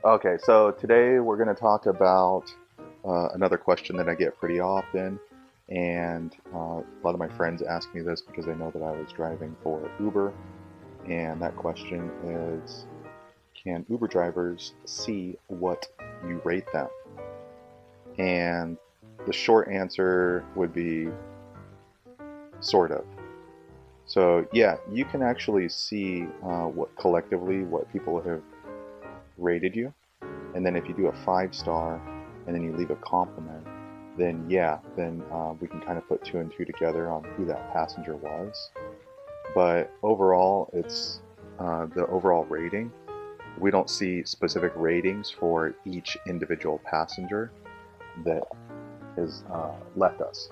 Okay, so today we're going to talk about another question that I get pretty often, and a lot of my friends ask me this because they know that I was driving for Uber, and that question is, can Uber drivers see what you rate them? And the short answer would be sort of. So yeah, you can actually see what collectively what people have rated you. And then if you do a 5 star and then you leave a compliment, then yeah, then we can kind of put two and two together on who that passenger was. But overall, it's the overall rating. We don't see specific ratings for each individual passenger that has left us.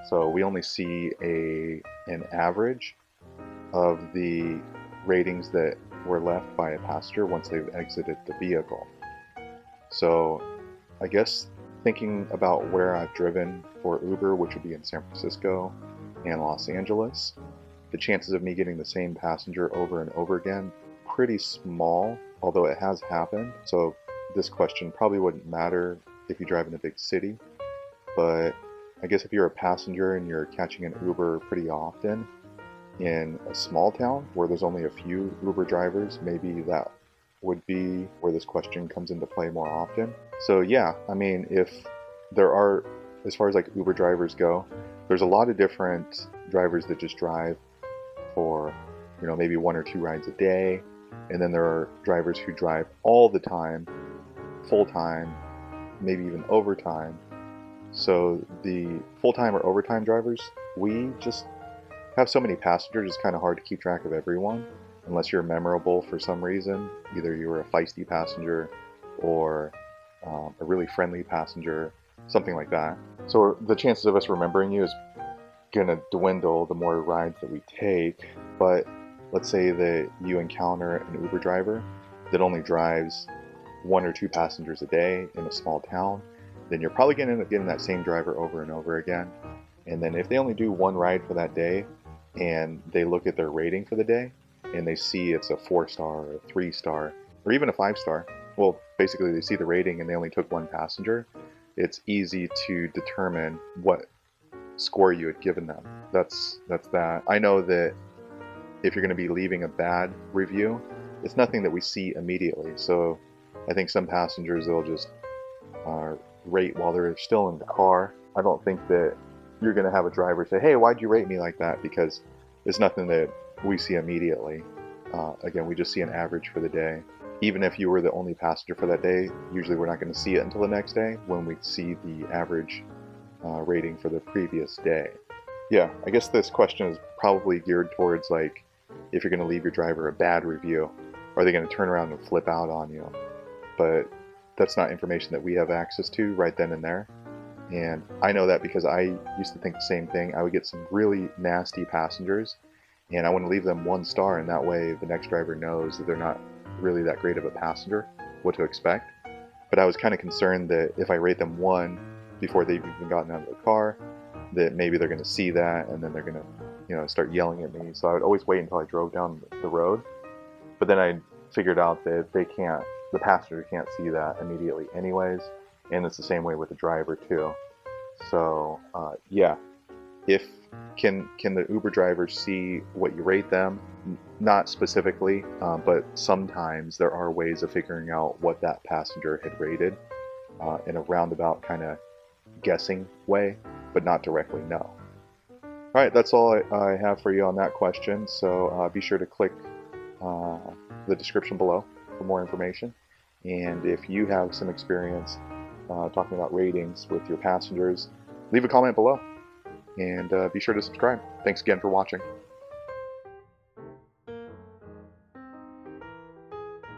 So we only see an average of the ratings that were left by a passenger once they've exited the vehicle. So I guess thinking about where I've driven for Uber, which would be in San Francisco and Los Angeles, the chances of me getting the same passenger over and over again, pretty small, although it has happened. So this question probably wouldn't matter if you drive in a big city, but I guess if you're a passenger and you're catching an Uber pretty often in a small town where there's only a few Uber drivers, maybe that would be where this question comes into play more often. So yeah, I mean, if there are, as far as like Uber drivers go, there's a lot of different drivers that just drive for, maybe 1 or 2 rides a day. And then there are drivers who drive all the time, full time, maybe even overtime. So the full-time or overtime drivers, we just have so many passengers, it's kind of hard to keep track of everyone unless you're memorable for some reason. Either you were a feisty passenger or a really friendly passenger, something like that. So the chances of us remembering you is going to dwindle the more rides that we take. But let's say that you encounter an Uber driver that only drives 1 or 2 passengers a day in a small town, then you're probably going to end up getting that same driver over and over again. And then if they only do one ride for that day and they look at their rating for the day and they see it's a 4 star or a 3 star or even a 5 star, well, basically they see the rating and they only took one passenger, it's easy to determine what score you had given them. That's that. I know that if you're going to be leaving a bad review, it's nothing that we see immediately. So I think some passengers, they'll just rate while they're still in the car. I don't think that you're going to have a driver say, hey, why'd you rate me like that? Because it's nothing that we see immediately. Again, we just see an average for the day. Even if you were the only passenger for that day, usually we're not going to see it until the next day when we see the average rating for the previous day. Yeah, I guess this question is probably geared towards like, if you're going to leave your driver a bad review, are they going to turn around and flip out on you? But that's not information that we have access to right then and there. And I know that because I used to think the same thing. I would get some really nasty passengers and I want to leave them 1 star, and that way the next driver knows that they're not really that great of a passenger, what to expect. But I was kind of concerned that if I rate them 1 before they've even gotten out of the car, that maybe they're going to see that and then they're going to, start yelling at me. So I would always wait until I drove down the road. But then I figured out that the passenger can't see that immediately anyways, and it's the same way with the driver too. So yeah, if can the Uber drivers see what you rate them? Not specifically, but sometimes there are ways of figuring out what that passenger had rated in a roundabout kind of guessing way, but not directly, no. All right, that's all I have for you on that question. So be sure to click the description below for more information. And if you have some experience talking about ratings with your passengers, leave a comment below. And be sure to subscribe. Thanks again for watching.